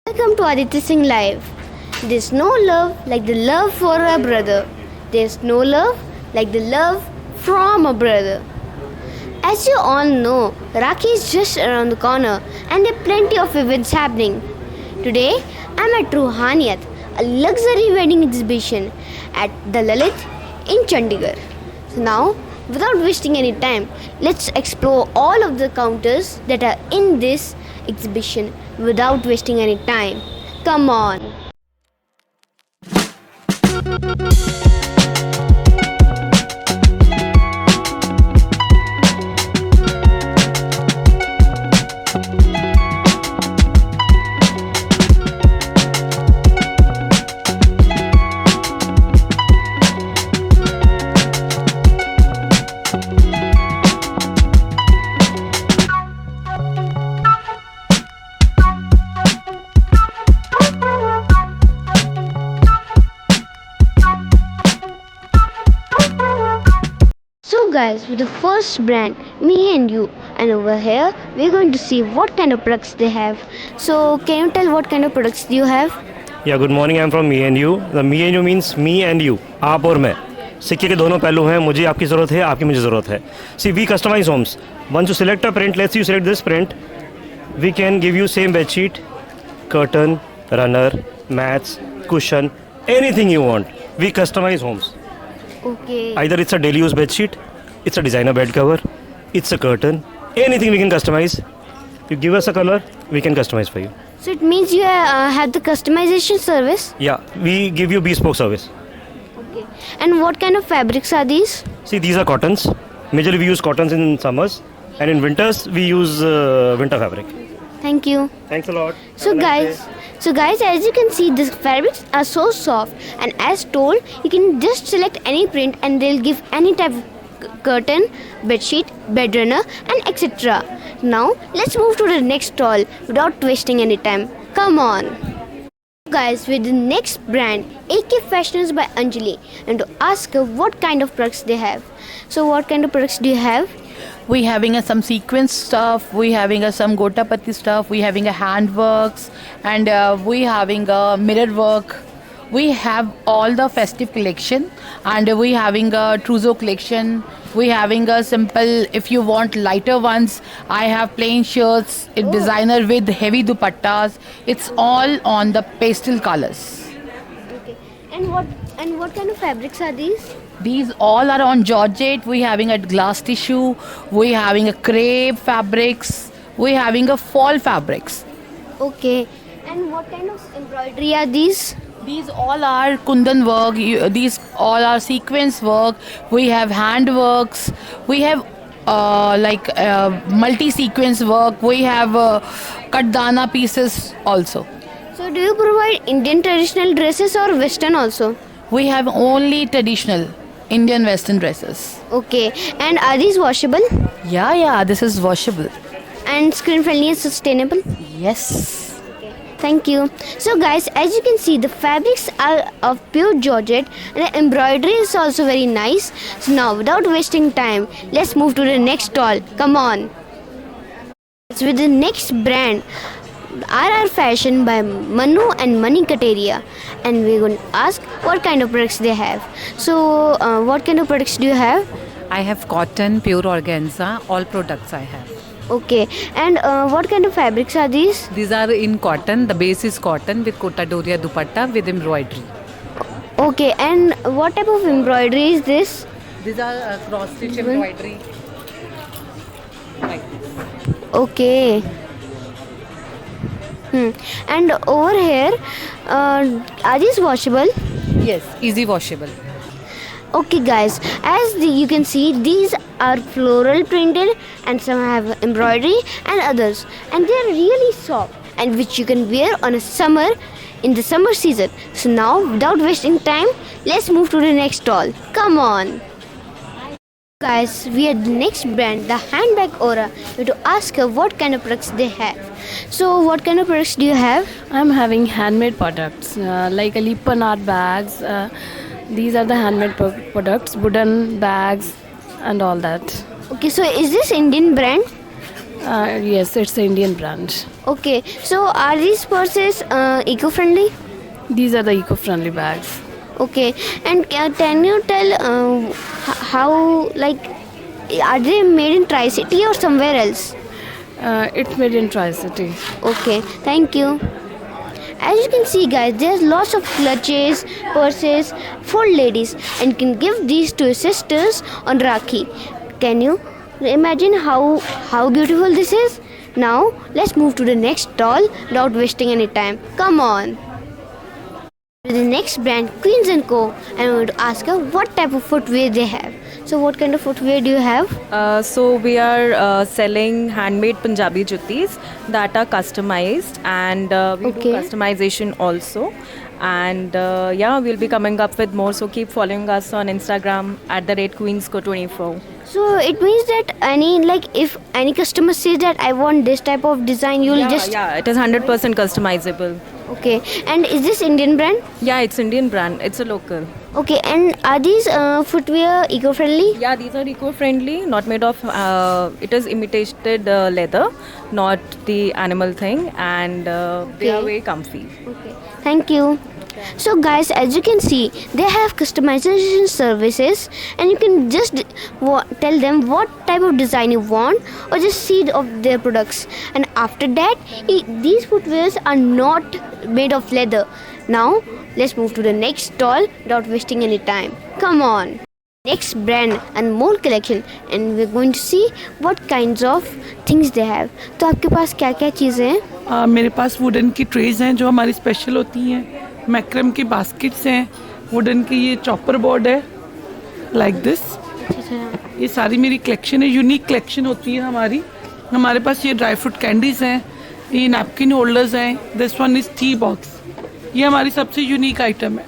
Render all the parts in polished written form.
Welcome to Aditya Singh Live. There's no love like the love for a brother. There's no love like the love from a brother. As you all know, Rakhi is just around the corner and there are plenty of events happening. Today, I'm at Ruhaniyat, a luxury wedding exhibition at the Lalit in Chandigarh. So now, without wasting any time, let's explore all of the counters that are in this exhibition without wasting any time. Come on. So guys, with the first brand, me and you, and over here we're going to see what kind of products they have. So can you tell what kind of products do you have? या good morning I am from me and you. The me and you means me and you, आप और मैं. सिक्के के दोनों पहलू हैं. मुझे आपकी ज़रूरत है, आपकी मुझे ज़रूरत है. See we customise homes. Once you select a print, let's you select this print, we can give you same bedsheet, curtain, runner, mats, cushion, anything you want. We customize homes. Okay. Either it's a daily use bed sheet, it's a designer bed cover, it's a curtain, anything we can customize. You give us a color, we can customize for you. So it means you have the customization service. Yeah, we give you bespoke service. Okay. And what kind of fabrics are these? See, these are cottons. Majorly we use cottons in summers, and in winters we use winter fabric. Thank you. Thanks a lot. So Have a nice guys, day. as you can see, the fabrics are so soft, and as told, you can just select any print and they'll give any type of curtain, bedsheet, bed runner, and etc. Now let's move to the next stall without wasting any time. Come on. Guys, with the next brand, AK Fashioners by Anjali, and to ask her what kind of products they have. So what kind of products do you have? We having some sequence stuff, we having some gotapati stuff, we having handworks, and we having mirror work. We have all the festive collection, and we having a trousseau collection. We having a simple, if you want lighter ones, I have plain shirts, designer with heavy dupattas. It's all on the pastel colors. Okay. And what kind of fabrics are these? These all are on georgette. We having a glass tissue. We having a crepe fabrics. We having a fall fabrics. Okay. And what kind of embroidery are these? These all are kundan work. These all are sequence work. We have hand works. We have multi-sequence work. We have katdana pieces also. So do you provide Indian traditional dresses or Western also? We have only traditional Indian Western dresses. Okay. And are these washable? Yeah, this is washable. And screen friendly and sustainable? Yes. Thank you. So guys, as you can see, the fabrics are of pure georgette and the embroidery is also very nice. So now without wasting time, let's move to the next stall. Come on. It's with the next brand, RR Fashion by Manu and Mani Kateria, and we're going to ask what kind of products they have. So what kind of products do you have? I have cotton, pure organza, all products I have. Okay. And what kind of fabrics are these? These are in cotton, the base is cotton with kota doria dupatta with embroidery. Okay. And what type of embroidery is this? These are cross stitch embroidery. Like this. Okay. And over here, are these washable? Yes, easy washable. Okay guys, as you can see, these are floral printed and some have embroidery and others, and they are really soft and which you can wear on a summer in the summer season. So now without wasting time, let's move to the next stall. Come on. Guys, we are the next brand, the handbag Aura. We have to ask her what kind of products they have. So what kind of products do you have? I'm having handmade products like a Lipan art bags. These are the handmade products, wooden bags and all that. Okay, so is this Indian brand? Yes, it's an Indian brand. Okay, so are these purses eco-friendly? These are the eco-friendly bags. Okay, and can you tell how, like, are they made in Tri-City or somewhere else? It's made in Tri-City. Okay, thank you. As you can see, guys, there's lots of clutches, purses for ladies, and you can give these to your sisters on Rakhi. Can you imagine how beautiful this is? Now let's move to the next stall without wasting any time. Come on. The next brand, Queens & Co. And I'm going to ask her what type of footwear they have. So what kind of footwear do you have? So we are selling handmade Punjabi juttis that are customized, and we do Okay. customization also. And yeah, we'll be coming up with more. So keep following us on Instagram @QueensCo24. So it means that if any customer says that I want this type of design, you'll just Yeah, it is 100% customizable. okay. And is this Indian brand? Yeah, it's Indian brand. It's a local. Okay, and are these footwear eco-friendly? Yeah, these are eco-friendly, not made of. It is imitated leather, not the animal thing, and they are Okay. very comfy. Okay, thank you. So guys, as you can see, they have customization services, and you can just tell them what type of design you want, or just see of their products. And after that, these footwears are not made of leather. Now let's move to the next stall without wasting any time. Come on. Next brand Anmol collection, and we're going to see what kinds of things they have. तो आपके पास क्या-क्या चीज़ें हैं? मेरे पास wooden की trays हैं जो हमारी स्पेशल होती हैं, मैक्रम की बास्केट्स हैं, वुडन की ये चॉपर बोर्ड है लाइक दिस. ये सारी मेरी कलेक्शन है, यूनिक कलेक्शन होती है हमारी. हमारे पास ये ड्राई फ्रूट कैंडीज़ हैं, ये नैपकिन होल्डर्स हैं, this one is T box. ये हमारी सबसे यूनिक आइटम है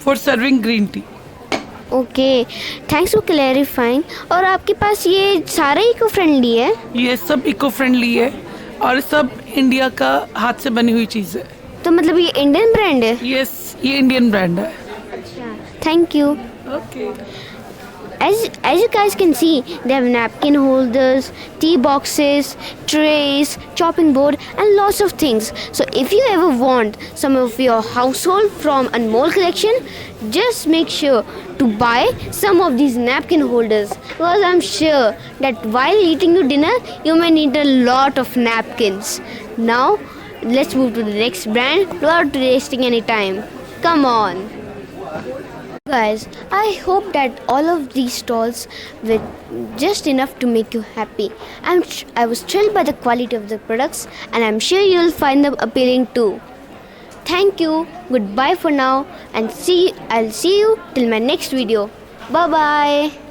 for serving green tea. Okay, thanks for clarifying. और आपके पास ये सारे इको फ्रेंडली है? ये सब इको फ्रेंडली है और सब इंडिया का हाथ से बनी हुई चीज़ है. तो मतलब ये इंडियन ब्रांड है? यस, ये इंडियन ब्रांड है. Thank you. Okay. As you guys can see, they have napkin holders, tea boxes, trays, chopping board, and lots of things. So if you ever want some of your household from Anmol collection, just make sure to buy some of these napkin holders, because I'm sure that while eating your dinner, you may need a lot of napkins. Now let's move to the next brand without wasting any time. Come on. Guys, I hope that all of these stalls were just enough to make you happy. I was thrilled by the quality of the products, and I'm sure you'll find them appealing too. Thank you. Goodbye for now, and I'll see you till my next video. Bye bye.